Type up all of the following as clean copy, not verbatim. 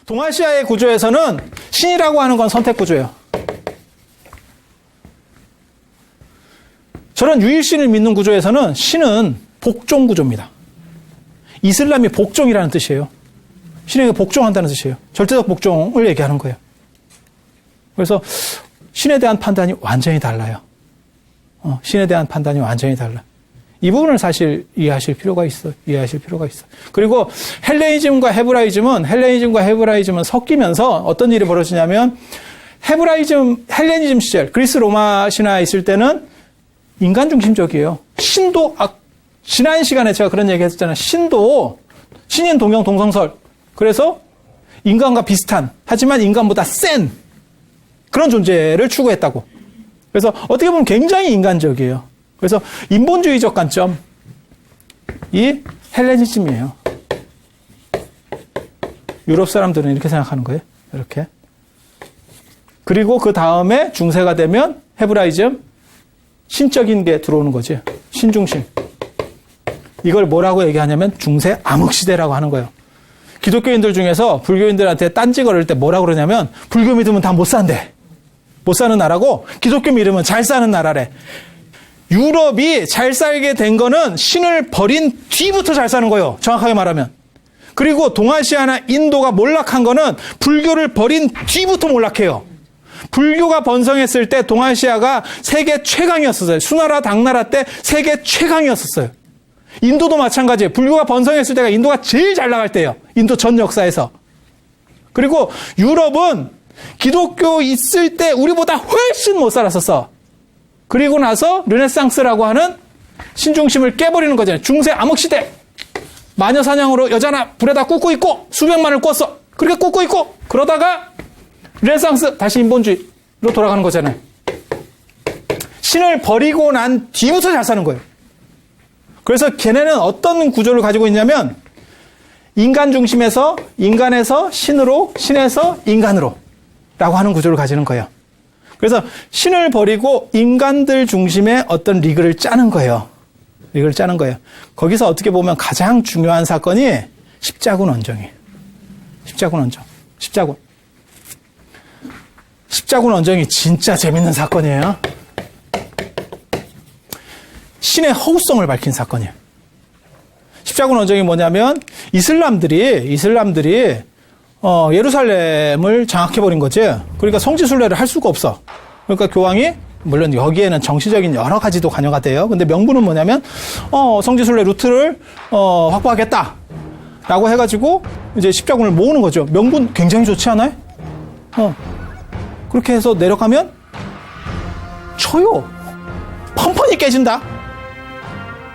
동아시아의 구조에서는 신이라고 하는 건 선택 구조예요. 저런 유일신을 믿는 구조에서는 신은 복종 구조입니다. 이슬람이 복종이라는 뜻이에요. 신에게 복종한다는 뜻이에요. 절대적 복종을 얘기하는 거예요. 그래서 신에 대한 판단이 완전히 달라요. 신에 대한 판단이 완전히 달라. 이 부분을 사실 이해하실 필요가 있어요. 그리고 헬레니즘과 헤브라이즘은 섞이면서 어떤 일이 벌어지냐면 헬레니즘 시절, 그리스 로마 신화에 있을 때는 인간 중심적이에요. 신도, 지난 시간에 제가 그런 얘기 했었잖아요. 신인 동형 동성설. 그래서 인간과 비슷한, 하지만 인간보다 센 그런 존재를 추구했다고. 그래서 어떻게 보면 굉장히 인간적이에요. 그래서 인본주의적 관점, 이 헬레니즘이에요. 유럽 사람들은 이렇게 생각하는 거예요. 이렇게. 그리고 그 다음에 중세가 되면 헤브라이즘, 신적인 게 들어오는 거지. 신중심. 이걸 뭐라고 얘기하냐면 중세 암흑시대라고 하는 거예요. 기독교인들 중에서 불교인들한테 딴지 걸을 때 뭐라고 그러냐면 불교 믿으면 다 못 산대. 못 사는 나라고 기독교 믿으면 잘 사는 나라래. 유럽이 잘 살게 된 거는 신을 버린 뒤부터 잘 사는 거예요. 정확하게 말하면. 그리고 동아시아나 인도가 몰락한 거는 불교를 버린 뒤부터 몰락해요. 불교가 번성했을 때 동아시아가 세계 최강이었어요. 수나라, 당나라 때 세계 최강이었어요. 인도도 마찬가지예요. 불교가 번성했을 때가 인도가 제일 잘 나갈 때예요. 인도 전 역사에서. 그리고 유럽은 기독교 있을 때 우리보다 훨씬 못 살았었어. 그리고 나서 르네상스라고 하는 신중심을 깨버리는 거잖아요. 중세 암흑시대. 마녀 사냥으로 여자 하나 불에다 꽂고 있고 수백만을 꽂았어. 그렇게 꽂고 있고 그러다가 르네상스 다시 인본주의로 돌아가는 거잖아요. 신을 버리고 난 뒤부터 잘 사는 거예요. 그래서 걔네는 어떤 구조를 가지고 있냐면 인간 중심에서 인간에서 신으로 신에서 인간으로 라고 하는 구조를 가지는 거예요. 그래서 신을 버리고 인간들 중심의 어떤 리그를 짜는 거예요. 거기서 어떻게 보면 가장 중요한 사건이 십자군 원정이에요. 십자군 원정이 진짜 재밌는 사건이에요. 신의 허구성을 밝힌 사건이에요. 십자군 원정이 뭐냐면 이슬람들이 예루살렘을 장악해버린 거지. 그러니까 성지순례를 할 수가 없어. 그러니까 교황이 물론 여기에는 정치적인 여러 가지도 관여가 돼요. 근데 명분은 뭐냐면 성지순례 루트를 확보하겠다라고 해가지고 이제 십자군을 모으는 거죠. 명분 굉장히 좋지 않아요? 그렇게 해서 내려가면 쳐요. 펀펀이 깨진다.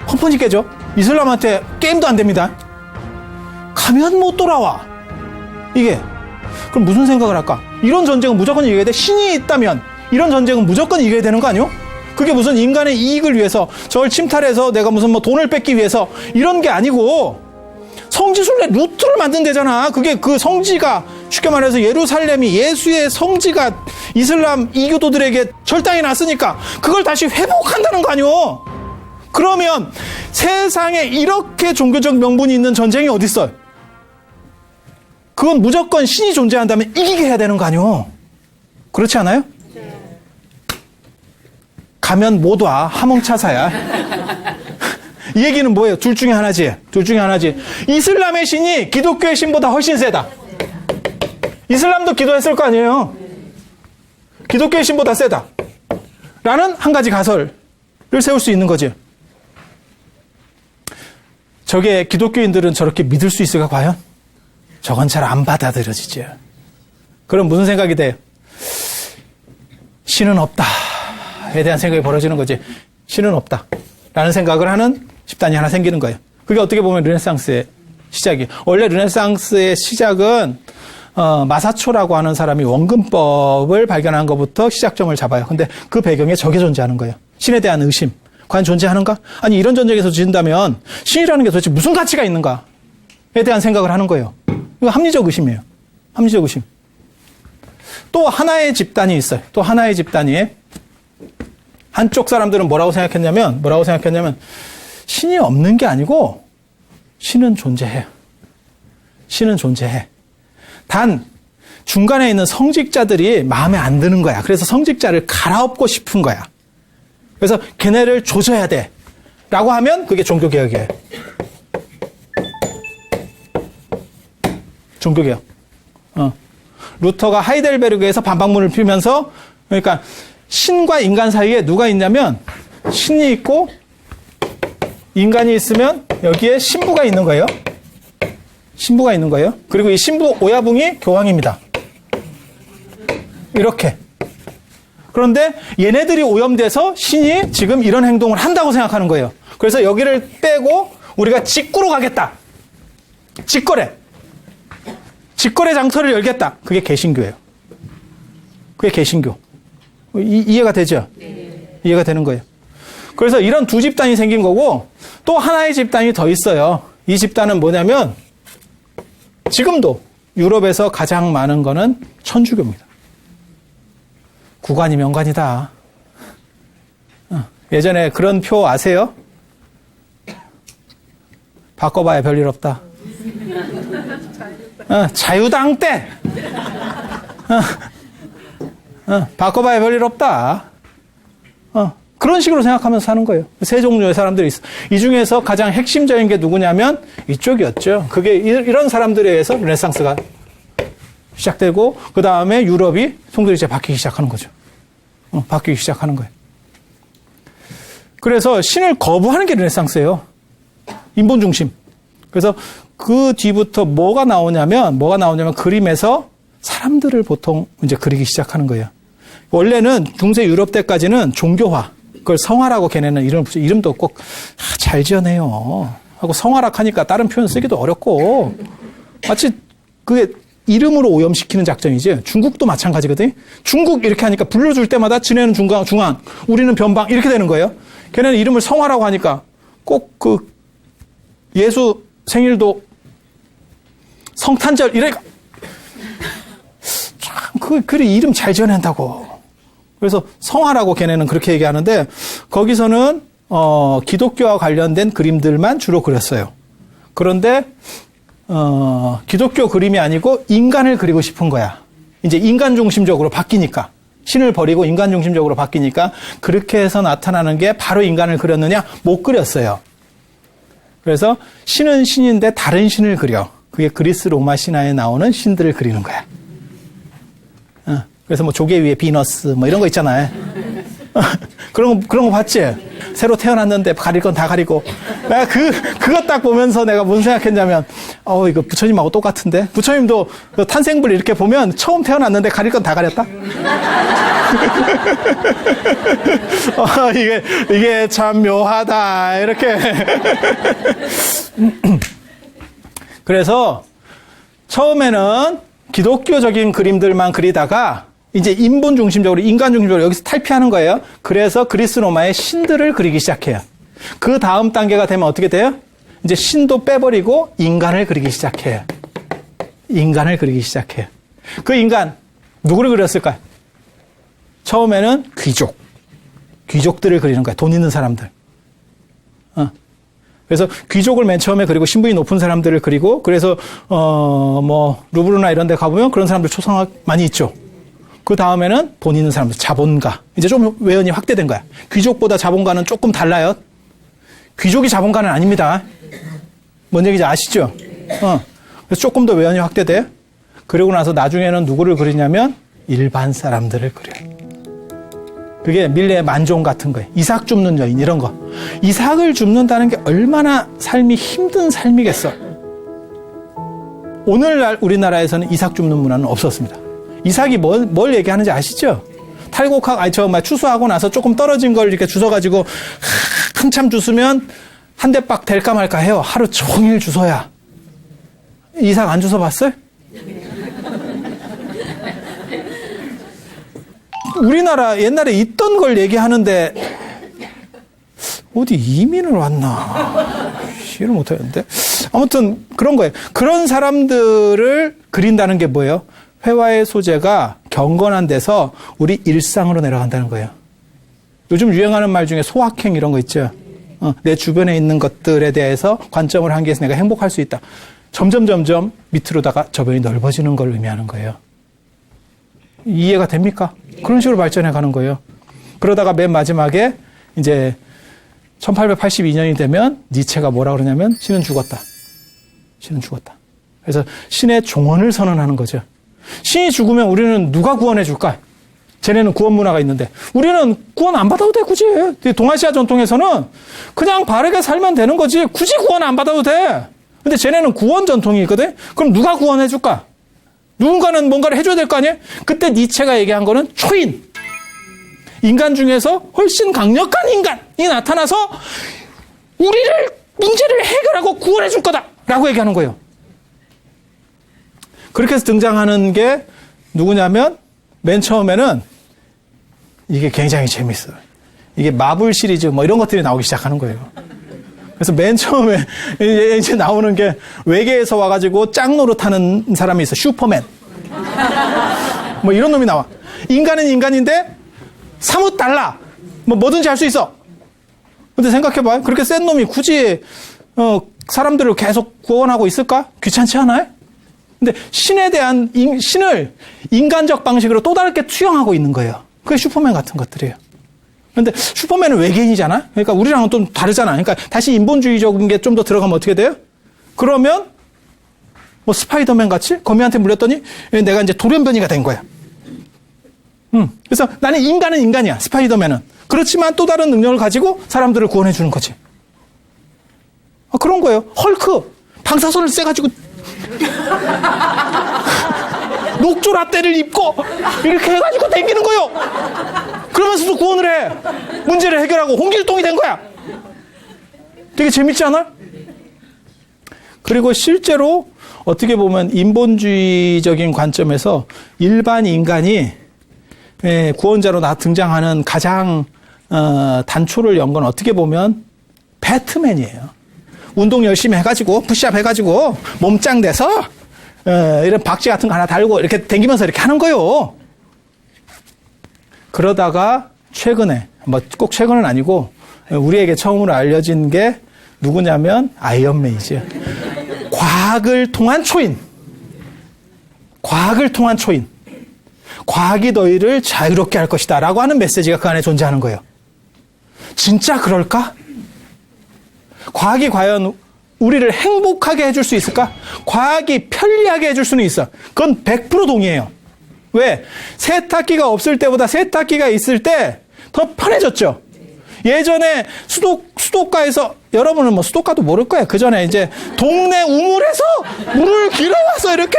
펀펀이 깨져. 이슬람한테 게임도 안 됩니다. 가면 못 돌아와. 이게. 그럼 무슨 생각을 할까? 이런 전쟁은 무조건 이겨야 돼. 신이 있다면 이런 전쟁은 무조건 이겨야 되는 거 아니요? 그게 무슨 인간의 이익을 위해서 저걸 침탈해서 내가 무슨 뭐 돈을 뺏기 위해서 이런 게 아니고 성지순례 루트를 만든대잖아. 그게 그 성지가 쉽게 말해서 예루살렘이 예수의 성지가 이슬람 이교도들에게 절당이 났으니까 그걸 다시 회복한다는 거 아니요? 그러면 세상에 이렇게 종교적 명분이 있는 전쟁이 어디 있어요? 그건 무조건 신이 존재한다면 이기게 해야 되는 거 아니요? 그렇지 않아요? 가면 못 와. 하몽차사야. 이 얘기는 뭐예요? 둘 중에 하나지. 이슬람의 신이 기독교의 신보다 훨씬 세다. 이슬람도 기도했을 거 아니에요? 기독교의 신보다 세다. 라는 한 가지 가설을 세울 수 있는 거지. 저게 기독교인들은 저렇게 믿을 수 있을까 과연? 저건 잘 안 받아들여지죠. 그럼 무슨 생각이 돼요? 신은 없다에 대한 생각이 벌어지는 거지. 신은 없다라는 생각을 하는 집단이 하나 생기는 거예요. 그게 어떻게 보면 르네상스의 시작이에요. 원래 르네상스의 시작은 마사초라고 하는 사람이 원근법을 발견한 것부터 시작점을 잡아요. 근데 그 배경에 저게 존재하는 거예요. 신에 대한 의심. 과연 존재하는가? 아니 이런 전쟁에서 진다면 신이라는 게 도대체 무슨 가치가 있는가에 대한 생각을 하는 거예요. 이거 합리적 의심이에요. 합리적 의심. 또 하나의 집단이 있어요. 한쪽 사람들은 뭐라고 생각했냐면 신이 없는 게 아니고 신은 존재해. 단 중간에 있는 성직자들이 마음에 안 드는 거야. 그래서 성직자를 갈아엎고 싶은 거야. 그래서 걔네를 조져야 돼. 라고 하면 그게 종교개혁이에요. 종교개혁. 루터가 하이델베르크에서 반박문을 피우면서 그러니까 신과 인간 사이에 누가 있냐면 신이 있고 인간이 있으면 여기에 신부가 있는 거예요. 신부가 있는 거예요. 그리고 이 신부 오야붕이 교황입니다. 이렇게. 그런데 얘네들이 오염돼서 신이 지금 이런 행동을 한다고 생각하는 거예요. 그래서 여기를 빼고 우리가 직구로 가겠다. 직거래. 직거래 장터를 열겠다. 그게 개신교예요. 그게 개신교. 이해가 되죠? 네. 이해가 되는 거예요. 그래서 이런 두 집단이 생긴 거고 또 하나의 집단이 더 있어요. 이 집단은 뭐냐면 지금도 유럽에서 가장 많은 거는 천주교입니다. 구관이 명관이다. 예전에 그런 표 아세요? 바꿔봐야 별일 없다. 자유당 때 바꿔봐야 별일 없다. 그런 식으로 생각하면서 사는 거예요. 세 종류의 사람들이 있어. 이 중에서 가장 핵심적인 게 누구냐면 이쪽이었죠. 그게 이런 사람들에 의해서 르네상스가 시작되고 그 다음에 유럽이 송들이 이제 바뀌기 시작하는 거죠. 바뀌기 시작하는 거예요. 그래서 신을 거부하는 게 르네상스예요. 인본 중심. 그래서 그 뒤부터 뭐가 나오냐면 그림에서 사람들을 보통 이제 그리기 시작하는 거예요. 원래는 중세 유럽 때까지는 종교화, 그걸 성화라고 걔네는 이름을 붙여, 이름도 꼭 잘 지어내요. 하고 성화라 하니까 다른 표현 쓰기도 어렵고 마치 그게 이름으로 오염시키는 작전이지. 중국도 마찬가지거든. 중국 이렇게 하니까 불러줄 때마다 지네는 중앙, 우리는 변방 이렇게 되는 거예요. 걔네는 이름을 성화라고 하니까 꼭 그 예수 생일도 성탄절 이러니까 참 그래 이름 잘 지어낸다고. 그래서 성화라고 걔네는 그렇게 얘기하는데 거기서는 기독교와 관련된 그림들만 주로 그렸어요. 그런데 기독교 그림이 아니고 인간을 그리고 싶은 거야. 이제 인간 중심적으로 바뀌니까. 신을 버리고 인간 중심적으로 바뀌니까 그렇게 해서 나타나는 게 바로 인간을 그렸느냐? 못 그렸어요. 그래서 신은 신인데 다른 신을 그려. 그게 그리스 로마 신화에 나오는 신들을 그리는 거야. 그래서 뭐 조개 위에 비너스 뭐 이런 거 있잖아요. 그런 거 봤지? 새로 태어났는데 가릴 건 다 가리고. 내가 그거 딱 보면서 내가 무슨 생각했냐면, 이거 부처님하고 똑같은데? 부처님도 그 탄생불 이렇게 보면 처음 태어났는데 가릴 건 다 가렸다? 이게 참 묘하다. 이렇게. 그래서 처음에는 기독교적인 그림들만 그리다가 이제 인본 중심적으로, 인간 중심적으로 여기서 탈피하는 거예요. 그래서 그리스 로마의 신들을 그리기 시작해요. 그 다음 단계가 되면 어떻게 돼요? 이제 신도 빼버리고 인간을 그리기 시작해요. 인간을 그리기 시작해요. 그 인간, 누구를 그렸을까요? 처음에는 귀족들을 그리는 거예요. 돈 있는 사람들. 그래서 귀족을 맨 처음에 그리고 신분이 높은 사람들을 그리고 그래서 루브르나 이런 데 가보면 그런 사람들 초상화 많이 있죠. 그 다음에는 돈 있는 사람들, 자본가. 이제 좀 외연이 확대된 거야. 귀족보다 자본가는 조금 달라요. 귀족이 자본가는 아닙니다. 뭔 얘기인지 아시죠? 그래서 조금 더 외연이 확대돼요. 그리고 나서 나중에는 누구를 그리냐면 일반 사람들을 그려요. 그게 밀레의 만종 같은 거예요. 이삭 줍는 여인 이런 거. 이삭을 줍는다는 게 얼마나 삶이 힘든 삶이겠어. 오늘날 우리나라에서는 이삭 줍는 문화는 없었습니다. 이삭이 뭘 얘기하는지 아시죠? 추수하고 나서 조금 떨어진 걸 이렇게 주워가지고 한참 주스면 한 대박 될까 말까 해요. 하루 종일 주워야. 이삭 안 주워봤어요? 우리나라 옛날에 있던 걸 얘기하는데 어디 이민을 왔나 이해를 못하겠는데 아무튼 그런 거예요. 그런 사람들을 그린다는 게 뭐예요? 회화의 소재가 경건한 데서 우리 일상으로 내려간다는 거예요. 요즘 유행하는 말 중에 소확행 이런 거 있죠. 내 주변에 있는 것들에 대해서 관점을 한계해서 내가 행복할 수 있다. 점점 밑으로다가 저변이 넓어지는 걸 의미하는 거예요. 이해가 됩니까? 그런 식으로 발전해 가는 거예요. 그러다가 맨 마지막에 이제 1882년이 되면 니체가 뭐라 그러냐면 신은 죽었다. 신은 죽었다. 그래서 신의 종언을 선언하는 거죠. 신이 죽으면 우리는 누가 구원해 줄까? 쟤네는 구원 문화가 있는데 우리는 구원 안 받아도 돼 굳이. 동아시아 전통에서는 그냥 바르게 살면 되는 거지 굳이 구원 안 받아도 돼. 근데 쟤네는 구원 전통이 있거든. 그럼 누가 구원해 줄까? 누군가는 뭔가를 해줘야 될 거 아니에요? 그때 니체가 얘기한 거는 초인. 인간 중에서 훨씬 강력한 인간이 나타나서 문제를 해결하고 구원해 줄 거다라고 얘기하는 거예요. 그렇게 해서 등장하는 게 누구냐면 맨 처음에는 이게 굉장히 재밌어요. 이게 마블 시리즈 뭐 이런 것들이 나오기 시작하는 거예요. 그래서 맨 처음에 이제 나오는 게 외계에서 와가지고 짱 노릇하는 사람이 있어. 슈퍼맨. 뭐 이런 놈이 나와. 인간은 인간인데 사뭇 달라. 뭐 뭐든지 할 수 있어. 근데 생각해봐요. 그렇게 센 놈이 굳이 사람들을 계속 구원하고 있을까? 귀찮지 않아요? 근데 신에 대한 신을 인간적 방식으로 또 다르게 투영하고 있는 거예요. 그게 슈퍼맨 같은 것들이에요. 근데 슈퍼맨은 외계인이잖아. 그러니까 우리랑은 좀 다르잖아. 그러니까 다시 인본주의적인 게 좀 더 들어가면 어떻게 돼요? 그러면 뭐 스파이더맨 같이 거미한테 물렸더니 내가 이제 돌연변이가 된 거야. 그래서 나는 인간은 인간이야. 스파이더맨은. 그렇지만 또 다른 능력을 가지고 사람들을 구원해 주는 거지. 그런 거예요. 헐크 방사선을 쐬가지고 녹조 라떼를 입고 이렇게 해가지고 댕기는 거요. 그러면서도 구원을 해. 문제를 해결하고 홍길동이 된 거야. 되게 재밌지 않아? 그리고 실제로 어떻게 보면 인본주의적인 관점에서 일반 인간이 구원자로 등장하는 가장 단초를 연 건 어떻게 보면 배트맨이에요. 운동 열심히 해가지고 푸시업 해가지고 몸짱 돼서 이런 박쥐 같은 거 하나 달고 이렇게 댕기면서 이렇게 하는 거요. 그러다가 최근에 뭐 꼭 최근은 아니고 우리에게 처음으로 알려진 게 누구냐면 아이언맨이죠. 과학을 통한 초인. 과학을 통한 초인. 과학이 너희를 자유롭게 할 것이다 라고 하는 메시지가 그 안에 존재하는 거예요. 진짜 그럴까? 과학이 과연 우리를 행복하게 해줄 수 있을까? 과학이 편리하게 해줄 수는 있어. 그건 100% 동의해요. 왜? 세탁기가 없을 때보다 세탁기가 있을 때 더 편해졌죠. 예전에 수도가에서 여러분은 뭐 수도가도 모를 거예요. 그 전에 이제 동네 우물에서 물을 길어와서 이렇게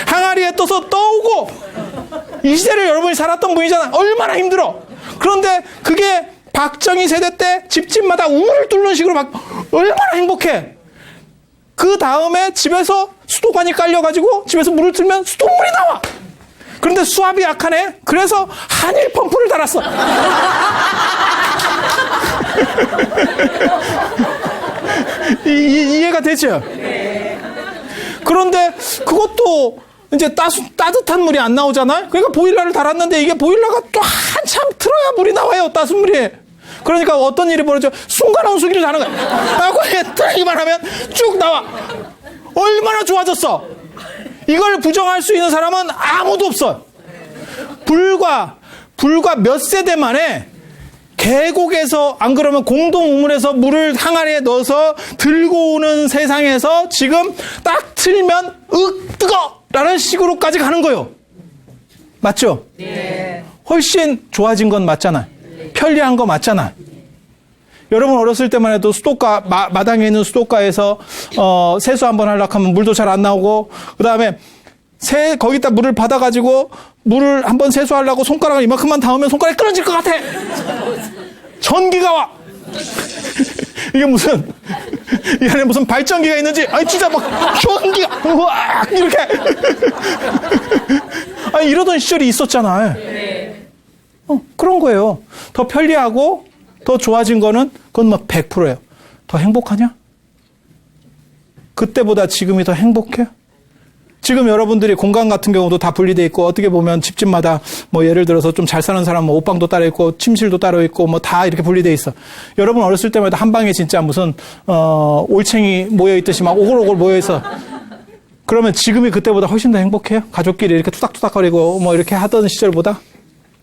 항아리에 떠서 떠오고 이 시대를 여러분이 살았던 분이잖아. 얼마나 힘들어. 그런데 그게 박정희 세대 때 집집마다 우물을 뚫는 식으로 얼마나 행복해. 그 다음에 집에서 수도관이 깔려가지고 집에서 물을 틀면 수돗물이 나와. 그런데 수압이 약하네. 그래서 한일 펌프를 달았어. 이해가 되죠? 그런데 그것도 이제 따뜻한 물이 안 나오잖아요. 그러니까 보일러를 달았는데 이게 보일러가 또 한참 틀어야 물이 나와요. 따뜻한 물이. 그러니까 어떤 일이 벌어져? 순간 온수기를 다는 거야. 하고 틀기만 하면 쭉 나와. 얼마나 좋아졌어. 이걸 부정할 수 있는 사람은 아무도 없어. 불과 몇 세대 만에 계곡에서 안 그러면 공동 우물에서 물을 항아리에 넣어서 들고 오는 세상에서 지금 딱 틀면 뜨거! 라는 식으로까지 가는 거예요. 맞죠? 네. 훨씬 좋아진 건 맞잖아. 편리한 거 맞잖아. 여러분 어렸을 때만 해도 수도가 마당에 있는 수도가에서 세수 한번 하려고 하면 물도 잘 안 나오고 그 다음에 거기다 물을 받아가지고 물을 한번 세수하려고 손가락을 이만큼만 닿으면 손가락이 끊어질 것 같아. 전기가 와. 이게 무슨 이 안에 무슨 발전기가 있는지 아니 진짜 막 전기가 우와 이렇게 아니 이러던 시절이 있었잖아요. 그런 거예요. 더 편리하고 더 좋아진 거는 그건 뭐 100%예요. 더 행복하냐? 그때보다 지금이 더 행복해? 지금 여러분들이 공간 같은 경우도 다 분리되어 있고 어떻게 보면 집집마다 뭐 예를 들어서 좀 잘 사는 사람은 옷방도 따로 있고 침실도 따로 있고 뭐 다 이렇게 분리되어 있어. 여러분 어렸을 때마다 한 방에 진짜 무슨 올챙이 모여 있듯이 막 오글오글 모여 있어. 그러면 지금이 그때보다 훨씬 더 행복해요? 가족끼리 이렇게 투닥투닥거리고 뭐 이렇게 하던 시절보다?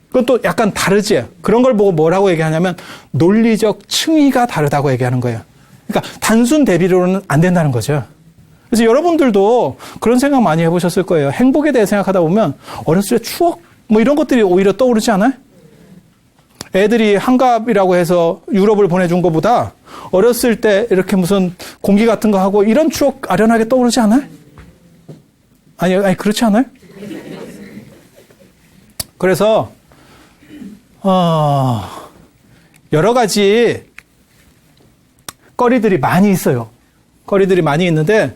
그건 또 약간 다르지? 그런 걸 보고 뭐라고 얘기하냐면 논리적 층위가 다르다고 얘기하는 거예요. 그러니까 단순 대비로는 안 된다는 거죠. 그래서 여러분들도 그런 생각 많이 해보셨을 거예요. 행복에 대해 생각하다 보면 어렸을 때 추억 뭐 이런 것들이 오히려 떠오르지 않아요? 애들이 한갑이라고 해서 유럽을 보내준 것보다 어렸을 때 이렇게 무슨 공기 같은 거 하고 이런 추억 아련하게 떠오르지 않아요? 아니 그렇지 않아요? 그래서 여러 가지 거리들이 많이 있어요. 거리들이 많이 있는데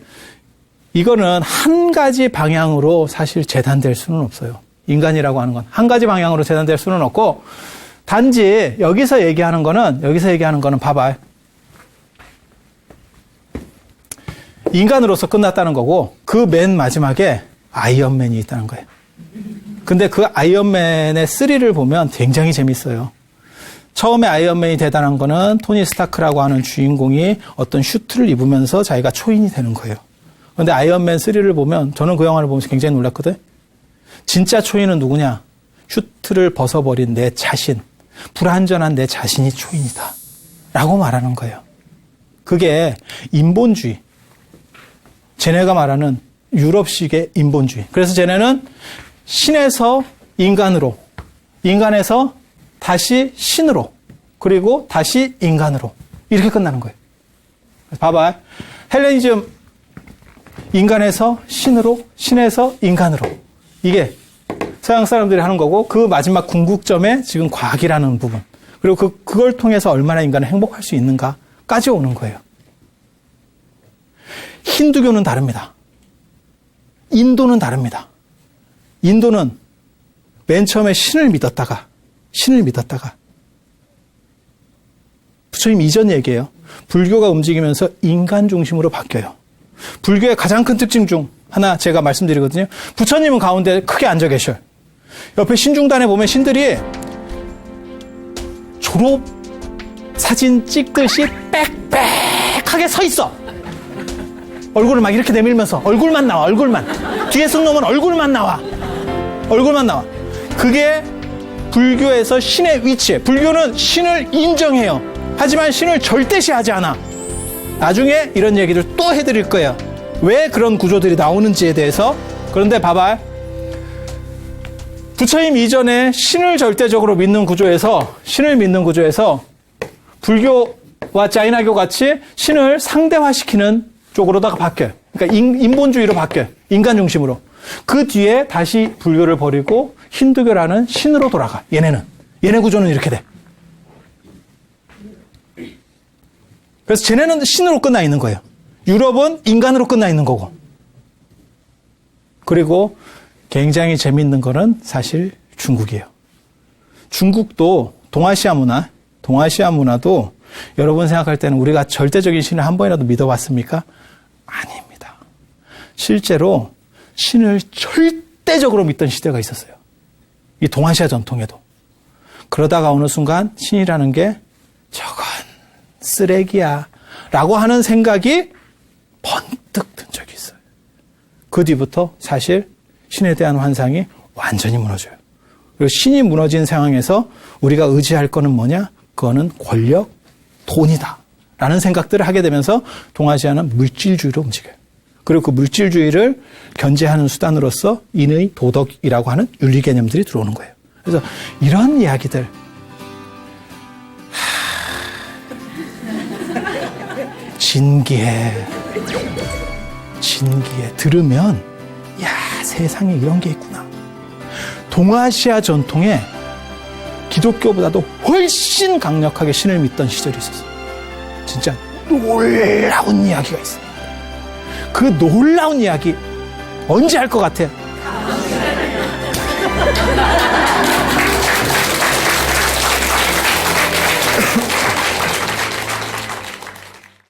이거는 한 가지 방향으로 사실 재단될 수는 없어요. 인간이라고 하는 건 한 가지 방향으로 재단될 수는 없고 단지 여기서 얘기하는 거는 봐봐요. 인간으로서 끝났다는 거고 그 맨 마지막에 아이언맨이 있다는 거예요. 근데 그 아이언맨의 3를 보면 굉장히 재밌어요. 처음에 아이언맨이 대단한 거는 토니 스타크라고 하는 주인공이 어떤 슈트를 입으면서 자기가 초인이 되는 거예요. 그런데 아이언맨 3를 보면 저는 그 영화를 보면서 굉장히 놀랐거든. 진짜 초인은 누구냐? 슈트를 벗어버린 내 자신, 불완전한 내 자신이 초인이다 라고 말하는 거예요. 그게 인본주의, 쟤네가 말하는 유럽식의 인본주의. 그래서 쟤네는 신에서 인간으로, 인간에서 다시 신으로, 그리고 다시 인간으로 이렇게 끝나는 거예요. 봐봐, 헬레니즘, 인간에서 신으로, 신에서 인간으로, 이게 서양 사람들이 하는 거고 그 마지막 궁극점에 지금 과학이라는 부분, 그리고 그걸 통해서 얼마나 인간은 행복할 수 있는가까지 오는 거예요. 힌두교는 다릅니다. 인도는 다릅니다. 인도는 맨 처음에 신을 믿었다가 부처님 이전 얘기예요. 불교가 움직이면서 인간 중심으로 바뀌어요. 불교의 가장 큰 특징 중 하나 제가 말씀드리거든요. 부처님은 가운데 크게 앉아 계셔요. 옆에 신중단에 보면 신들이 졸업 사진 찍듯이 빽빽하게 서 있어. 얼굴을 막 이렇게 내밀면서 얼굴만 나와, 얼굴만. 뒤에 승 놈은 얼굴만 나와. 그게 불교에서 신의 위치에, 불교는 신을 인정해요. 하지만 신을 절대시하지 않아. 나중에 이런 얘기를 또 해드릴 거예요. 왜 그런 구조들이 나오는지에 대해서. 그런데 봐봐, 부처님 이전에 신을 절대적으로 믿는 구조에서 불교와 자이나교 같이 신을 상대화시키는 쪽으로다가 바뀌어요. 그러니까 인본주의로 바뀌어요. 인간 중심으로. 그 뒤에 다시 불교를 버리고 힌두교라는 신으로 돌아가. 얘네 구조는 이렇게 돼. 그래서 쟤네는 신으로 끝나 있는 거예요. 유럽은 인간으로 끝나 있는 거고. 그리고 굉장히 재밌는 거는 사실 중국이에요. 중국도 동아시아 문화도 여러분 생각할 때는 우리가 절대적인 신을 한 번이라도 믿어봤습니까? 아닙니다. 실제로 신을 절대적으로 믿던 시대가 있었어요. 이 동아시아 전통에도. 그러다가 어느 순간 신이라는 게 저건 쓰레기야 라고 하는 생각이 번뜩 든 적이 있어요. 그 뒤부터 사실 신에 대한 환상이 완전히 무너져요. 그리고 신이 무너진 상황에서 우리가 의지할 거는 뭐냐? 그거는 권력, 돈이다 라는 생각들을 하게 되면서 동아시아는 물질주의로 움직여요. 그리고 그 물질주의를 견제하는 수단으로서 인의 도덕이라고 하는 윤리 개념들이 들어오는 거예요. 그래서 이런 이야기들, 진기해. 들으면 야, 세상에 이런 게 있구나. 동아시아 전통에 기독교보다도 훨씬 강력하게 신을 믿던 시절이 있었어요. 진짜 놀라운 이야기가 있어요. 그 놀라운 이야기 언제 할 것 같아요?